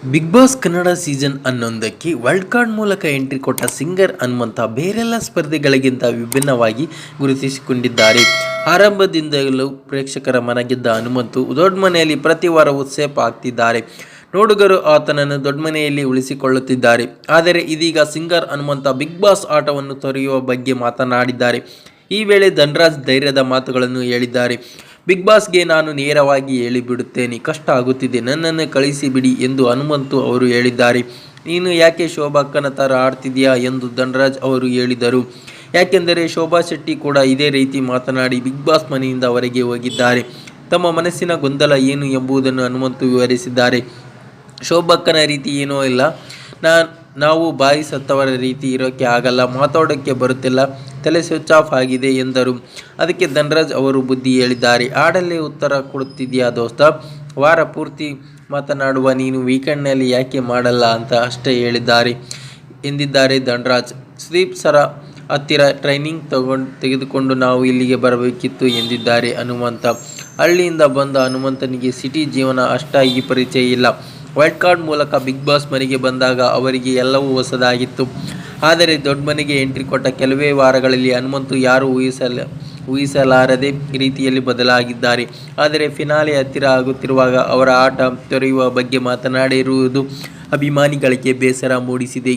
Big boss Kannada season 11ಕ್ಕೆ wild card ಮೂಲಕ entry ಕೊಟ್ಟ ಸಿಂಗರ್ ಹನುಮಂತ ಬೇರೆಲ್ಲ ಸ್ಪರ್ಧಿಗಳಿಗಿಂತ ವಿಭಿನ್ನವಾಗಿ ಗುರುತಿಸಿಕೊಂಡಿದ್ದಾರೆ. ಆರಂಭದಿಂದಲೂ ಪ್ರೇಕ್ಷಕರ ಮನಗೆದ್ದ ಹನುಮಂತು ದೊಡ್ಡ ಮನೆಯಲ್ಲಿ ಪ್ರತಿ ವಾರವೂ ಸೇಫ್ ಆಗ್ತಿದ್ದಾರೆ. ನೋಡುಗರು ಆತನನ್ನು ದೊಡ್ಡ ಮನೆಯಲ್ಲಿ ಉಳಿಸಿಕೊಳ್ಳುತ್ತಿದ್ದಾರೆ. ಆದರೆ ಇದೀಗ ಸಿಂಗರ್ ಹನುಮಂತ ಬಿಗ್ ಬಾಸ್ ಆಟವನ್ನು ತೊರೆಯುವ ಬಗ್ಗೆ ಮಾತನಾಡಿದ್ದಾರೆ. ಈ ವೇಳೆ ಧನ್ರಾಜ್ ಧೈರ್ಯದ ಮಾತುಗಳನ್ನು ಹೇಳಿದ್ದಾರೆ. ಬಿಗ್ ಬಾಸ್ಗೆ ನಾನು ನೇರವಾಗಿ ಹೇಳಿಬಿಡುತ್ತೇನೆ, ಕಷ್ಟ ಆಗುತ್ತಿದೆ, ನನ್ನನ್ನು ಕಳಿಸಿಬಿಡಿ ಎಂದು ಹನುಮಂತು ಅವರು ಹೇಳಿದ್ದಾರೆ. ನೀನು ಯಾಕೆ ಶೋಭಾಕ್ಕನ ಥರ ಆಡ್ತಿದ್ಯಾ ಎಂದು ಧನ್ರಾಜ್ ಅವರು ಹೇಳಿದರು. ಯಾಕೆಂದರೆ ಶೋಭಾ ಶೆಟ್ಟಿ ಕೂಡ ಇದೇ ರೀತಿ ಮಾತನಾಡಿ ಬಿಗ್ ಬಾಸ್ ಮನೆಯಿಂದ ಹೊರಗೆ ಹೋಗಿದ್ದಾರೆ. ತಮ್ಮ ಮನಸ್ಸಿನ ಗೊಂದಲ ಏನು ಎಂಬುದನ್ನು ಹನುಮಂತು ವಿವರಿಸಿದ್ದಾರೆ. ಶೋಭಾಕ್ಕನ ರೀತಿ ಏನೂ ಇಲ್ಲ, ನಾವು ಬಾಯಿ ಸತ್ತವರ ರೀತಿ ಇರೋಕ್ಕೆ ಆಗಲ್ಲ, ಮಾತಾಡೋಕ್ಕೆ ಬರುತ್ತಿಲ್ಲ, ತಲೆ ಸ್ವಿಚ್ ಆಫ್ ಆಗಿದೆ ಎಂದರು. ಅದಕ್ಕೆ ಧನ್ರಾಜ್ ಅವರು ಬುದ್ಧಿ ಹೇಳಿದ್ದಾರೆ. ಆಡಲ್ಲೇ ಉತ್ತರ ಕೊಡುತ್ತಿದ್ಯಾ ದೋಸ್ತ, ವಾರ ಪೂರ್ತಿ ಮಾತನಾಡುವ ನೀನು ವೀಕೆಂಡ್ನಲ್ಲಿ ಯಾಕೆ ಮಾಡಲ್ಲ ಅಂತ ಅಷ್ಟೇ ಎಂದಿದ್ದಾರೆ ಧನ್ರಾಜ್. ಸುದೀಪ್ ಸರ ಹತ್ತಿರ ಟ್ರೈನಿಂಗ್ ತೆಗೆದುಕೊಂಡು ನಾವು ಇಲ್ಲಿಗೆ ಬರಬೇಕಿತ್ತು ಎಂದಿದ್ದಾರೆ ಹನುಮಂತ. ಹಳ್ಳಿಯಿಂದ ಬಂದ ಹನುಮಂತನಿಗೆ ಸಿಟಿ ಜೀವನ ಅಷ್ಟಾಗಿ ಪರಿಚಯ ಇಲ್ಲ. ವೈಲ್ಡ್ ಕಾರ್ಡ್ ಮೂಲಕ ಬಿಗ್ ಬಾಸ್ ಮನೆಗೆ ಬಂದಾಗ ಅವರಿಗೆ ಎಲ್ಲವೂ ಹೊಸದಾಗಿತ್ತು. ಆದರೆ ದೊಡ್ಡ ಮನೆಗೆ ಎಂಟ್ರಿ ಕೊಟ್ಟ ಕೆಲವೇ ವಾರಗಳಲ್ಲಿ ಹನುಮಂತು ಯಾರೂ ಊಹಿಸಲಾರದೆ ರೀತಿಯಲ್ಲಿ ಬದಲಾಗಿದ್ದಾರೆ. ಆದರೆ ಫಿನಾಲೆ ಹತ್ತಿರ ಆಗುತ್ತಿರುವಾಗ ಅವರ ಆಟ ತೊರೆಯುವ ಬಗ್ಗೆ ಮಾತನಾಡಿರುವುದು ಅಭಿಮಾನಿಗಳಿಗೆ ಬೇಸರ ಮೂಡಿಸಿದೆ.